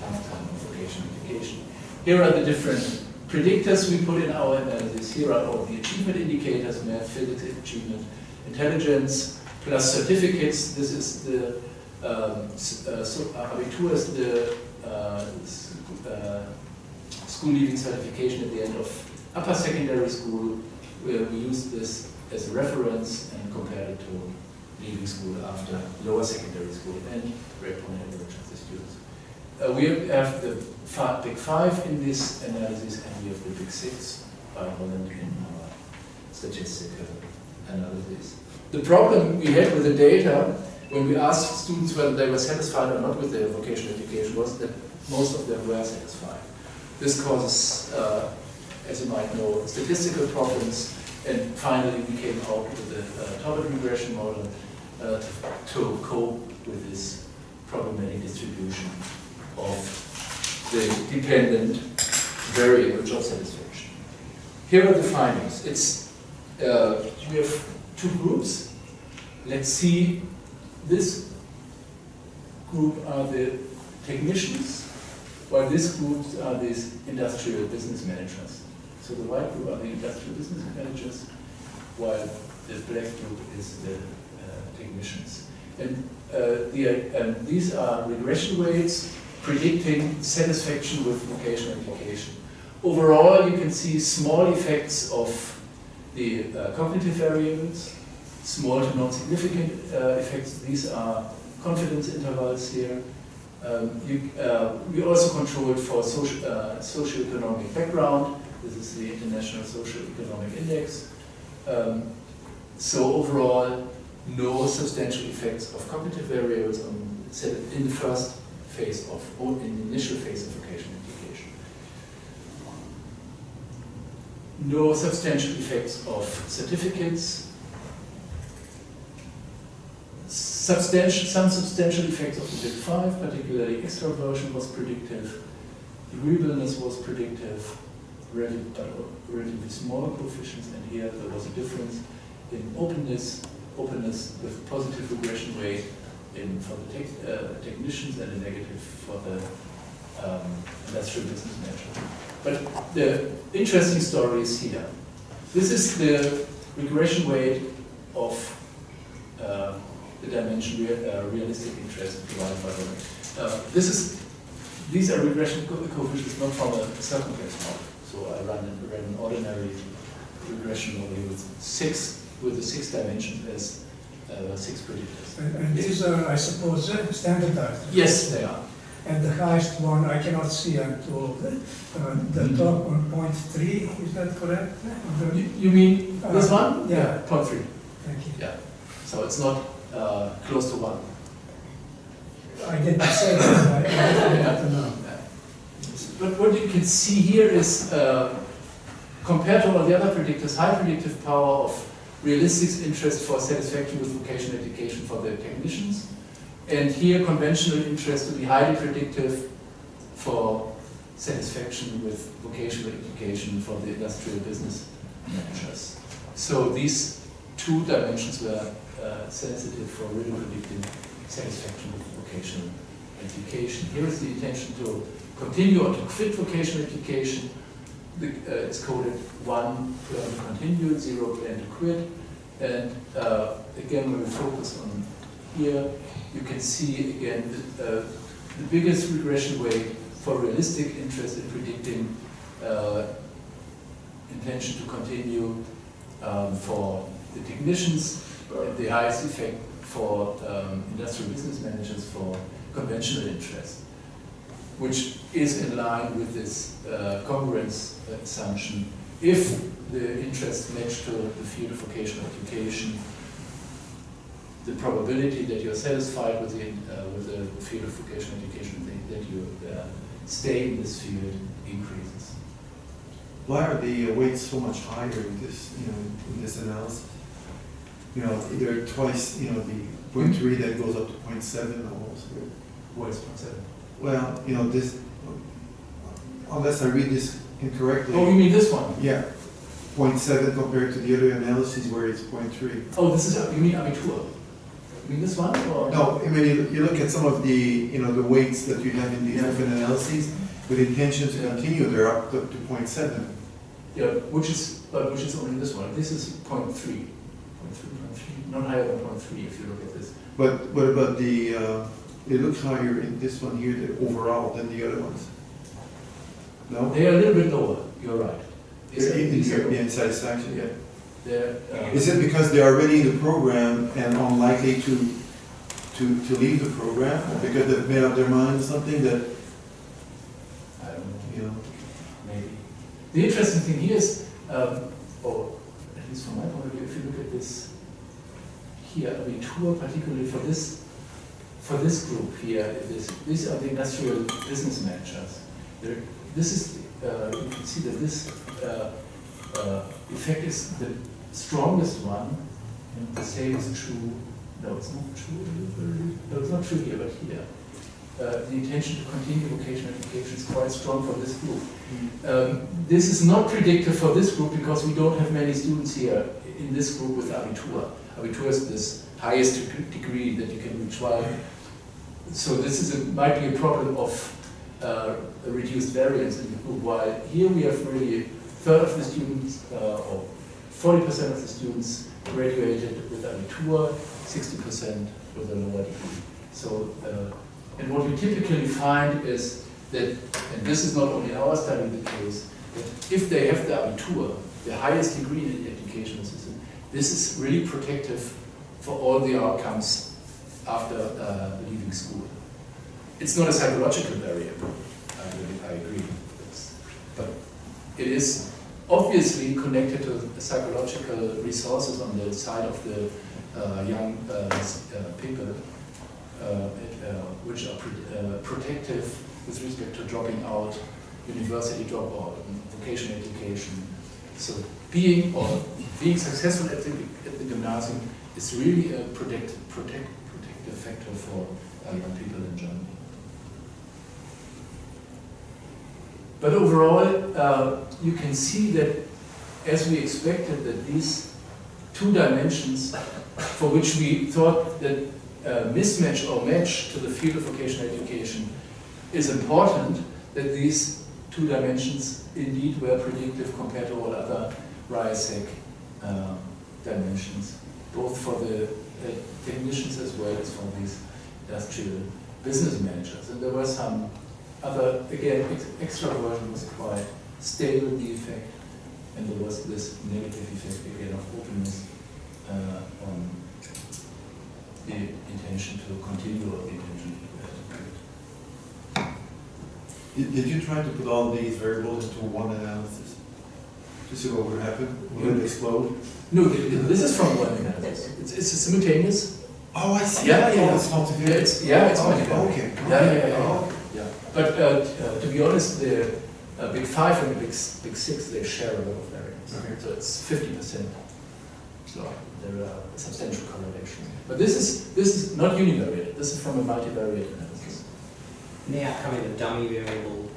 half-time of vocational education. Here are the different predictors we put in our analysis. Here are all the achievement indicators: math, physics, achievement, intelligence, plus certificates. This is the Abitur is the school leaving certification at the end of upper secondary school, where we use this as a reference and compare it to leaving school after lower secondary school and grade point average of the students. We have the big five in this analysis, and we have the big six by Holland in our statistical analysis. The problem we had with the data when we asked students whether they were satisfied or not with their vocational education was that most of them were satisfied. This causes, as you might know, statistical problems, and finally we came out with a Tobit regression model to cope with this problematic distribution of the dependent variable job satisfaction. Here are the findings. We have two groups. Let's see this. group are the technicians, while this group are these industrial business managers. So the white group are the industrial business managers, while the black group is the technicians. And these are regression weights predicting satisfaction with vocational education. Overall, you can see small effects of the cognitive variables, small to non-significant effects. These are confidence intervals here. We also controlled for socioeconomic background. This is the International Socioeconomic Index. So overall, no substantial effects of cognitive variables in the first phase in the initial phase of vocational education. No substantial effects of certificates. Some substantial effects of the Big Five, particularly extraversion was predictive, agreeableness was predictive, relatively small coefficients, and here there was a difference in openness with positive regression weight for the technicians and a negative for the industrial business manager. But the interesting story is here. This is the regression weight of the dimension realistic interest divided by the these are regression coefficients not from a circumference model. So I ran an ordinary regression model with the 6 dimensions as 6 predictors. And these are, I suppose, standardized? Yes, they are. And the highest one I cannot see until the top on 0.3, is that correct? You mean this one? Yeah. 0.3. Thank you. Yeah. So it's not close to 1. I didn't say that, I have to know. But what you can see here is, compared to all the other predictors, high predictive power of realistic interest for satisfaction with vocational education for the technicians, and here conventional interest to be highly predictive for satisfaction with vocational education for the industrial business managers. So these 2 dimensions were sensitive for really predicting satisfaction with vocational education. Here is the intention to continue or to quit vocational education. It's coded 1 plan to continue, 0 plan to quit. And again, when we focus on here, you can see again the biggest regression weight for realistic interest in predicting intention to continue for the technicians, and the highest effect for industrial business managers for conventional interest, which is in line with this congruence assumption. If the interests match to the field of vocational education, the probability that you're satisfied with the field of vocational education, that you stay in this field, increases. Why are the weights so much higher in this, in this analysis? Either twice, the 0.3 that goes up to 0.7 almost. What is 0.7? Well, this, unless I read this incorrectly. Oh, you mean this one? Yeah, 0.7 compared to the other analyses where it's 0.3. Oh, this is, you mean Abitur? You mean this one? Or? No, I mean, you look at some of the, the weights that you have in these different analyses, with intention to continue, they're up to 0.7. Yeah, which is only this one. This is 0.3. Not higher than 0.3 if you look at this. But what about the, it looks higher in this one here overall than the other ones? No? They are a little bit lower, you're right. In satisfaction? Yeah. Is it because they are already in the program and unlikely to leave the program, or because they've made up their mind or something that, I don't know. Maybe. The interesting thing here is, or at least from my point of view, if you look at this here, Abitur, particularly for this group here, these are the industrial business managers. This is, you can see that this effect is the strongest one, and the same is true. No, it's not true. No, it's not true here, but here. The intention to continue vocational education is quite strong for this group. This is not predictive for this group because we don't have many students here in this group with Abitur. Abitur is this highest degree that you can reach, while So this is might be a problem of a reduced variance in the group, while here we have really a third of the students, or 40% of the students graduated with Abitur, 60% with a lower degree. So, and what we typically find is that, and this is not only in our study the case, that if they have the Abitur, the highest degree in the educational system, this is really protective for all the outcomes after leaving school. It's not a psychological variable, I agree. But it is obviously connected to the psychological resources on the side of the young people, which are protective with respect to dropping out, university dropout, vocational education. So being successful at the gymnasium is really a protective factor for young people in Germany. But overall, you can see that, as we expected, that these two dimensions, for which we thought that mismatch or match to the field of vocational education is important, that these two dimensions indeed were predictive compared to all other RIASEC dimensions, both for the technicians as well as for these industrial business managers. And there were some other, again, extraversion was quite stable, the effect, and there was this negative effect again of openness on the intention to continue or the intention to graduate. Did you try to put all these variables into one analysis to see what would happen? Will it explode? No, this is from one analysis. It's a simultaneous. Oh, I see. Yeah, Oh, yeah. it's multivariate. It's Oh, multivariate. okay. Yeah. But to be honest, the Big Five and the Big Six, they share a lot of variance. Okay. So it's 50%. So there are substantial correlations. But this is not univariate. This is from a multivariate analysis. And the outcome of a dummy variable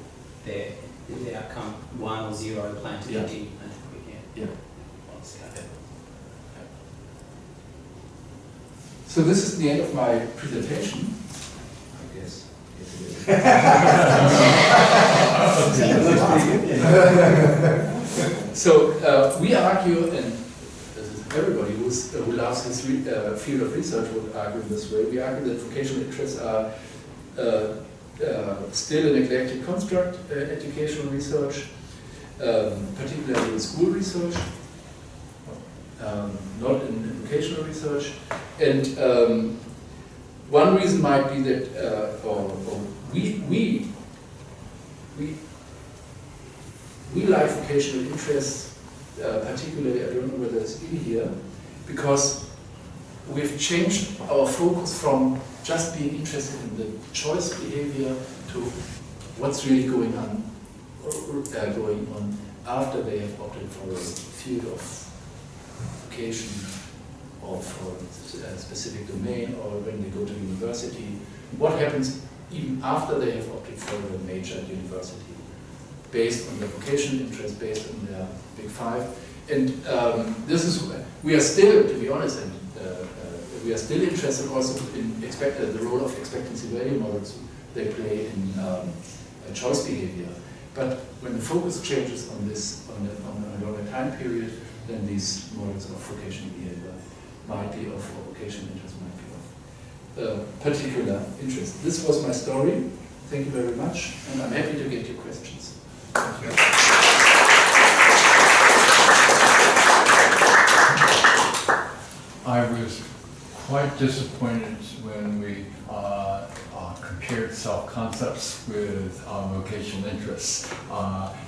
there, the outcome 1 or 0 plan to Yeah. continue. Yeah. So this is the end of my presentation, I guess. So we argue, and everybody who loves this field of research would argue this way, we argue that vocational interests are still a neglected construct, educational research, particularly in school research, not in vocational research. And one reason might be that we like vocational interests, particularly, I don't know whether it's in here, because we've changed our focus from just being interested in the choice behavior to what's really going on after they have opted for a field of vocation or for a specific domain, or when they go to university. What happens even after they have opted for a major at university, based on their vocational interest, based on their Big Five. And this is, we are still, to be honest, and we are still interested also in the role of expectancy value models they play in choice behavior. But when the focus changes on this, on a longer time period, then these models of vocational behavior might be of, or vocational interest might be of particular interest. This was my story. Thank you very much, and I'm happy to get your questions. Thank you. I was quite disappointed when we compared self-concepts with vocational interests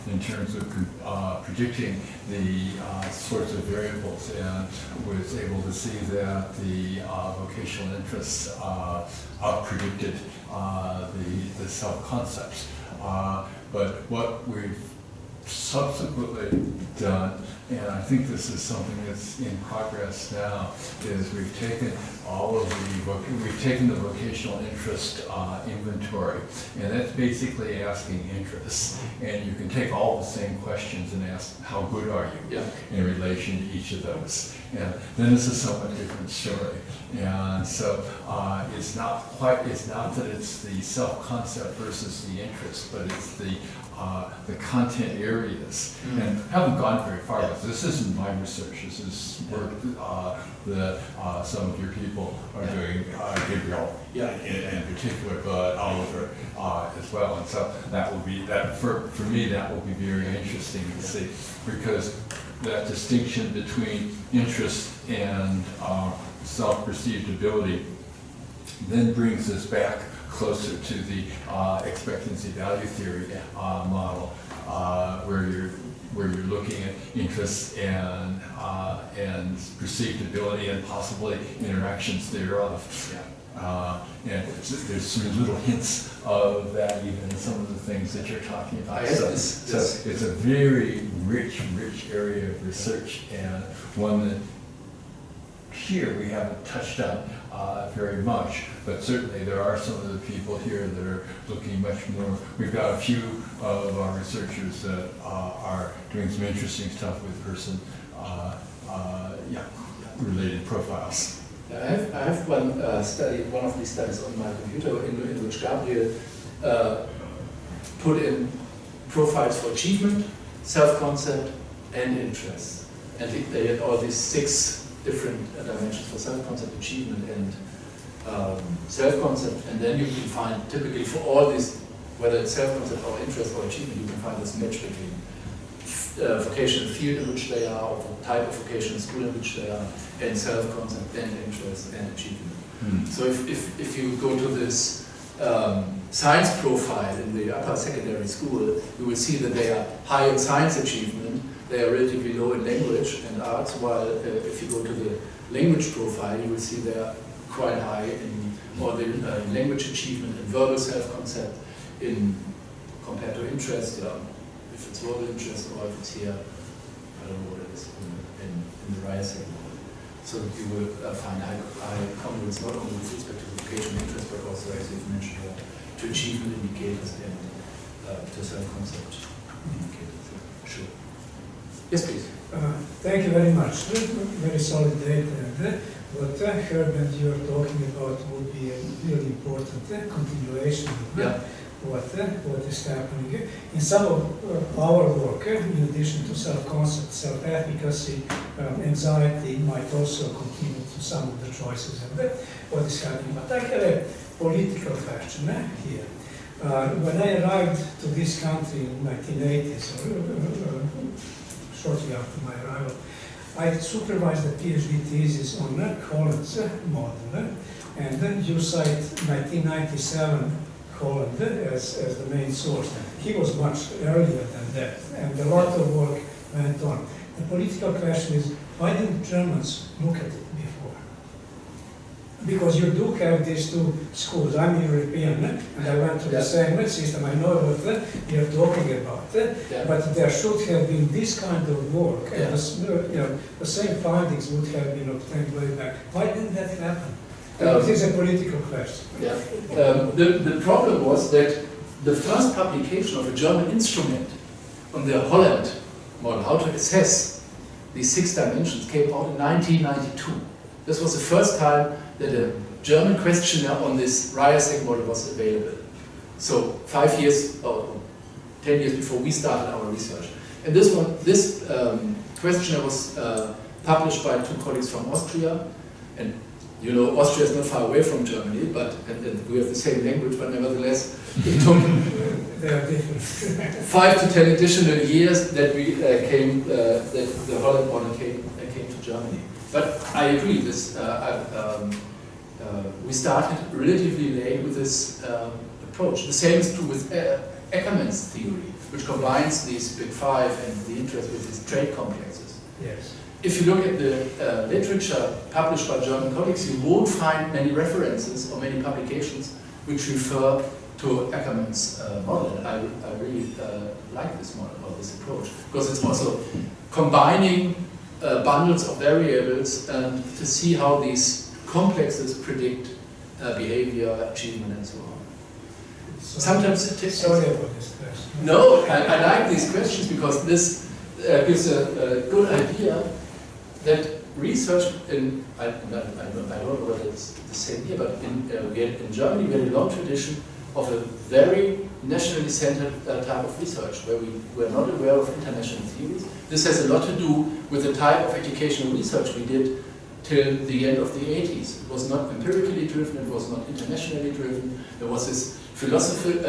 in terms of predicting the sorts of variables, and was able to see that the vocational interests predicted the self-concepts. But what we've subsequently done and I think this is something that's in progress now, is we've taken the vocational interest inventory, and that's basically asking interests. And you can take all the same questions and ask, how good are you in relation to each of those? And then it's a somewhat different story. And so it's not that it's the self-concept versus the interest, but it's the content areas. And I haven't gone very far with this. This isn't my research. This is work that some of your people are doing, Gabriel in particular, but Oliver as well. And so that will be, for me, that will be very interesting to see, because that distinction between interest and self-perceived ability then brings us back closer to the expectancy value theory model, where you're looking at interests and perceived ability and possibly interactions thereof. And there's some little hints of that even in some of the things that you're talking about. So it's a very rich area of research, and one that here we haven't touched on very much, but certainly there are some of the people here that are looking much more. We've got a few of our researchers that are doing some interesting stuff with person related profiles. I have one study, one of these studies on my computer in which Gabriel put in profiles for achievement, self-concept, and interest. And they had all these 6 different dimensions for self-concept, achievement, and self-concept. And then you can find, typically for all these, whether it's self-concept or interest or achievement, you can find this match between vocational field in which they are, or the type of vocational school in which they are, and self-concept, and interest, and achievement. So if you go to this science profile in the upper secondary school, you will see that they are high in science achievement, they are relatively low in language and arts, while if you go to the language profile, you will see they are quite high in or the language achievement and verbal self-concept in compared to interest, if it's verbal interest or if it's here, I don't know what it is, in the RIASEC model. So you will find high congruence not only with respect to vocational interest, but also, as you've mentioned, to achievement indicators and to self-concept indicators. Sure. Yes, please. Thank you very much. Very solid data. What Herb and you are talking about would be a really important continuation of what is happening. In some of our work, in addition to self-concept, self-efficacy, anxiety might also continue to some of the choices of what is happening. But I have a political question here. When I arrived to this country in 1980s, shortly after my arrival, I supervised a PhD thesis on Holland's model, and then you cite 1997 Holland as the main source. He was much earlier than that, and a lot of work went on. The political question is, why didn't Germans look at it before? Because you do have these 2 schools. I'm European, and I went to the same system. I know what you're talking about, but there should have been this kind of work, and the same findings would have been obtained way back. Why didn't that happen? It is a political question. The problem was that the first publication of a German instrument on the Holland model, how to assess these 6 dimensions, came out in 1992. This was the first time that a German questionnaire on this RIASEC model was available. So 5 years or 10 years before we started our research. And this questionnaire was published by 2 colleagues from Austria. And you know, Austria is not far away from Germany, but and we have the same language, but nevertheless, it took 5 to 10 additional years that we that the Holland model came to Germany. But I agree, we started relatively late with this approach. The same is true with Ackermann's theory, which combines these big 5 and the interest with these trait complexes. Yes. If you look at the literature published by German colleagues, you won't find many references or many publications which refer to Ackermann's model. And I really like this model or this approach because it's also combining bundles of variables and to see how these complexes predict behavior, achievement, and so on. Sometimes it takes. Sorry about this question. No, I like these questions because this gives a good idea that research in, I don't know whether it's the same here, but in Germany we had a long tradition of a very nationally centered type of research where we were not aware of international theories. This has a lot to do with the type of educational research we did till the end of the 80s. It was not empirically driven, it was not internationally driven. There was this philosophical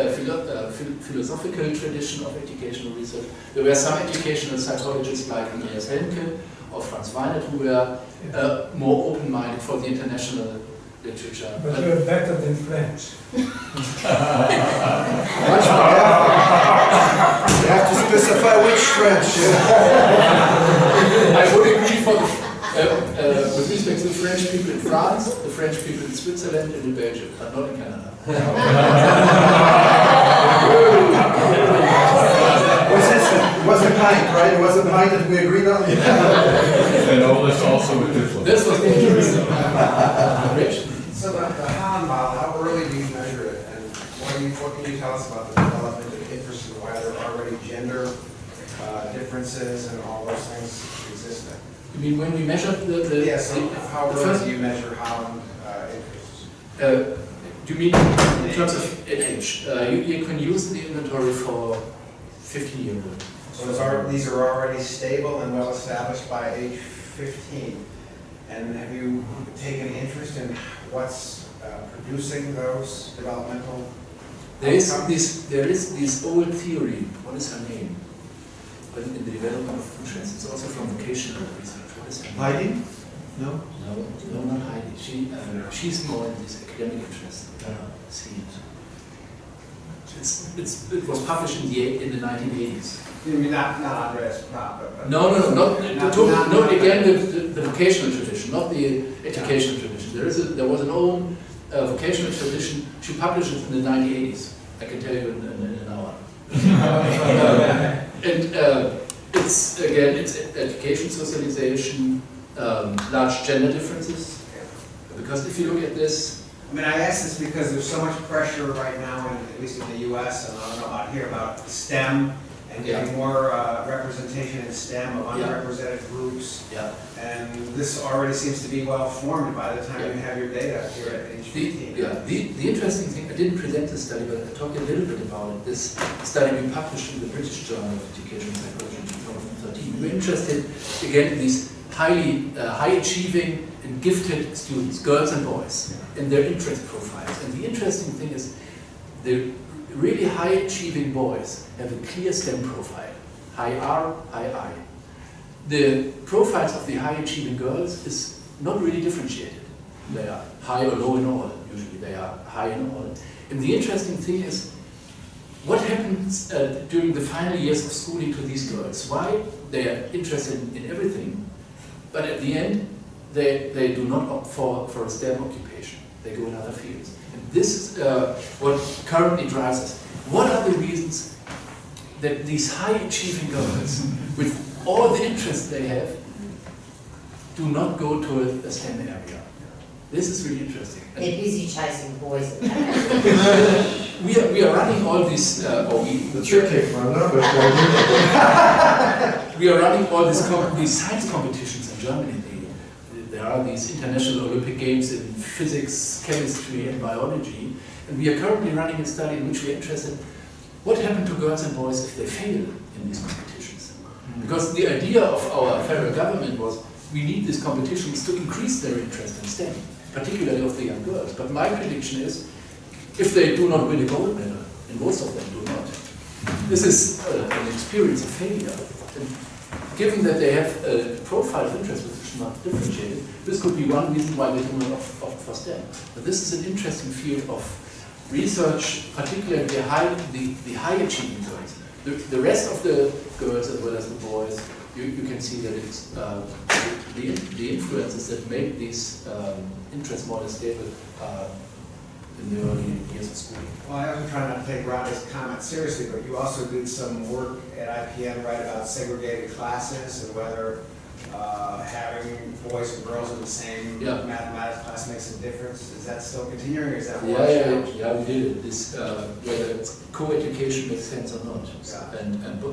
tradition of educational research. There were some educational psychologists like Andreas Henke or Franz Weinert who were more open-minded for the international literature. But you're better than French. You have to specify which French. I would agree for with respect to the French people in France, the French people in Switzerland, and in Belgium, but not in Canada. Was a pint, right? It was a pint that we agreed on. And all this also with this one. This was interesting. Rich? So the Holland model, how early do you measure it? And what can you tell us about the development of interest and why there are already gender differences and all those things existing? You mean when we measured the Yes, how the early first, do you measure Holland interests? do you mean in terms of age? You can use the inventory for 15 years. So these are already stable and well established by age 15. And have you taken interest in what's producing those developmental There is outcomes? this old theory. What is her name? But in the development of interest, it's also from vocational research. What is her name? Heidi? No? No, not Heidi. She's more in this academic interest. It was published in the 1980s. You mean not Andreas Pop, but No, again the vocational tradition, not the educational tradition. There was an own vocational tradition. She published it in the 1980s. I can tell you in an hour. And it's education, socialization, large gender differences. Because if you look at this. I mean, I ask this because there's so much pressure right now, at least in the U.S., and I don't know about here, about STEM and getting more representation in STEM of underrepresented groups. Yeah. And this already seems to be well formed by the time you have your data here at age 15. The interesting thing, I didn't present this study, but I talked a little bit about it. This study we published in the British Journal of Education and Psychology in 2013. We were interested, again, in these high achieving and gifted students, girls and boys, and their interest profiles. And the interesting thing is, the really high achieving boys have a clear STEM profile, high R, high I. The profiles of the high achieving girls is not really differentiated. They are high or low in all, usually they are high in all. And the interesting thing is, what happens during the final years of schooling to these girls? Why? They are interested in everything, but at the end, they do not opt for a STEM occupation. They go in other fields. And this is what currently drives us. What are the reasons that these high-achieving girls, with all the interests they have, do not go to a STEM area? This is really interesting. They're busy chasing boys. We are running all these, The tricky one, no? We are running all these science competitions in Germany. There are these international Olympic Games in physics, chemistry, and biology, and we are currently running a study in which we are interested in what happened to girls and boys if they fail in these competitions. Because the idea of our federal government was we need these competitions to increase their interest in STEM, particularly of the young girls. But my prediction is, if they do not win a gold medal, and most of them do not, this is an experience of failure. And given that they have a profile of interest which is not differentiated, this could be one reason why they do not opt for STEM. But this is an interesting field of research, particularly the high achieving girls. The rest of the girls as well as the boys, you can see that it's the influences that make these interests more stable in the early years of school. Well, I'm trying not to take Ronnie's comment seriously, but you also did some work at IPN, right, about segregated classes and whether having boys and girls in the same mathematics class makes a difference. Is that still continuing, or is that Yeah, we did it. This, whether it's co-education makes sense or not, and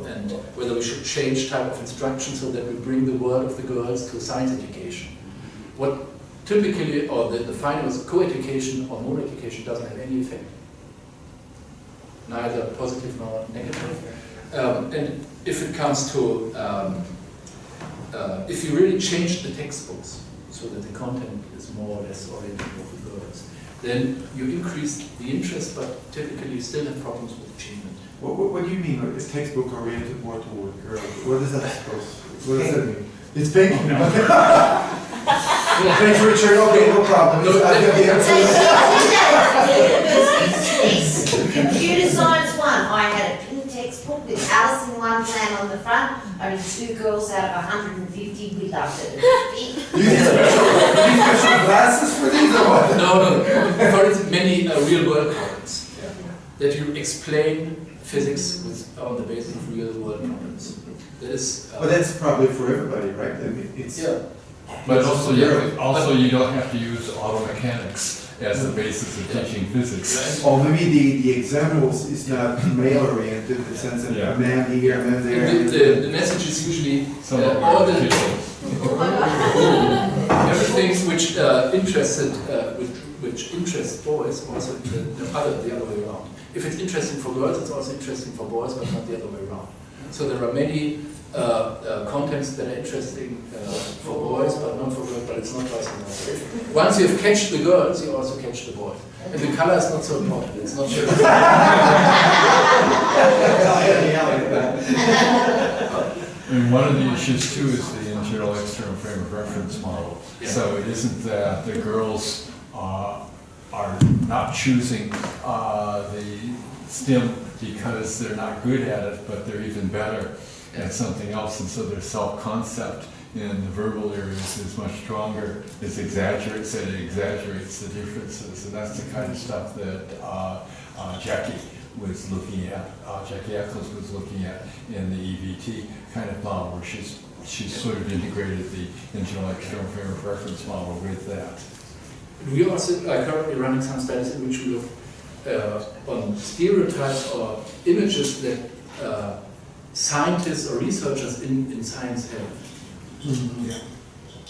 whether we should change type of instruction so that we bring the world of the girls to science education. What typically, or the finding is co-education or mono-education doesn't have any effect, neither positive nor negative. And if it comes to if you really change the textbooks so that the content is more or less oriented with the girls, then you increase the interest, but typically you still have problems with achievement. What do you mean? Like, is textbook oriented more toward girls? What does that suppose? What does that mean? It's pink. Thanks, Richard. Okay, no problem. Computer science 1, I had a pink textbook with Alice in Wonderland on the front, only 2 girls out of 150, we loved it. You need special glasses for these or what? No. For instance, many real world problems that you explain physics on the basis of real world problems. That is. But that's probably for everybody, right? I mean, it's. Yeah. But also, you don't have to use auto mechanics as the basis of teaching physics. Or maybe the examiner is not male-oriented in the sense that a man here, a man there. The message is usually All the everything which which interests boys, also the other way around. If it's interesting for girls, it's also interesting for boys, but not the other way around. So there are many contents that are interesting for boys, but not for girls, but it's not vice versa. Once you've catched the girls, you also catch the boys. And the color is not so important, it's not sure. And one of the issues too is the internal external frame of reference model. Yeah. So it isn't that the girls are not choosing the STEM because they're not good at it, but they're even better at something else, and so their self-concept in the verbal areas is much stronger. It exaggerates the differences, and that's the kind of stuff that Jackie was looking at, Jackie Eccles was looking at in the EVT kind of model, where she's sort of integrated the internal external frame of reference model with that. We also are currently running some studies in which we look on stereotypes or images that scientists or researchers in science have. Mm-hmm. Yeah.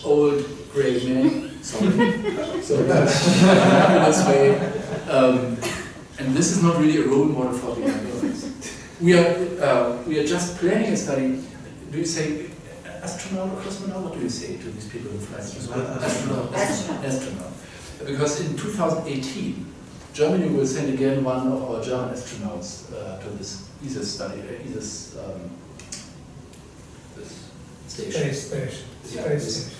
Old, grey men, sorry, this way. And this is not really a role model for the young girls. We are just planning a study. Do you say astronaut or cosmonaut? What do you say to these people who fly? Astronaut. Because in 2018, Germany will send again one of our German astronauts to this ISIS study, this station.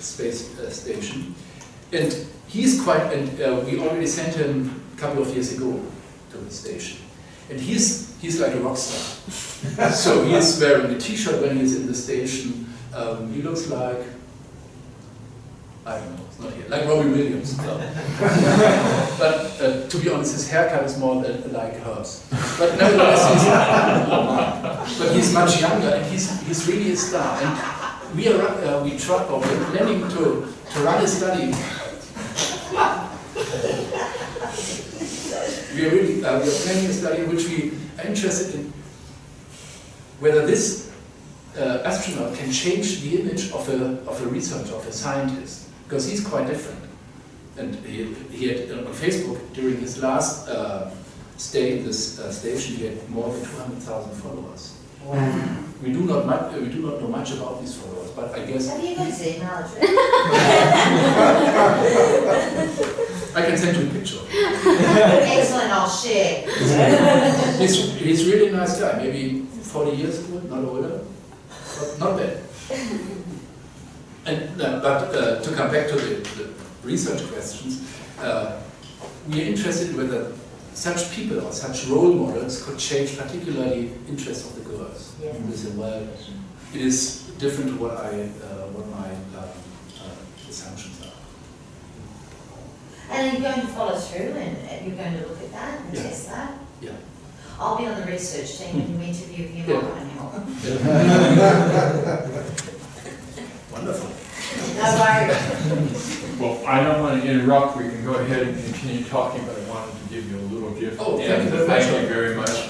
Space station. And he's quite, and we already sent him a couple of years ago to the station. And he's like a rock star. So he's wearing a t-shirt when he's in the station. He looks like, I don't know, it's not here, like Robbie Williams. But to be honest, his haircut is more like hers. But nevertheless, he's much younger, and he's really a star. And we're planning to run a study. We are planning a study in which we are interested in whether this astronaut can change the image of a researcher, of a scientist, because he's quite different. And he had on Facebook during his last stay in this station, he had more than 200,000 followers. Wow. We do not know much about these followers, but I guess have you got his email address? I can send you a picture. Excellent, I'll share. He's really a nice guy. Maybe 40 years ago, not older, but not bad. And but to come back to the research questions, we are interested in whether such people or such role models could change particularly interest of the girls. Yeah. And they say, well, it is different to what my assumptions are. And are you going to follow through and you're going to look at that and test that? Yeah. I'll be on the research team when you interview him, Yeah. I'll come and help. Wonderful. No worries. Well, I don't want to interrupt, we can go ahead and continue talking, but I wanted to give you a little gift. Oh, thank And you very much. Thank you very much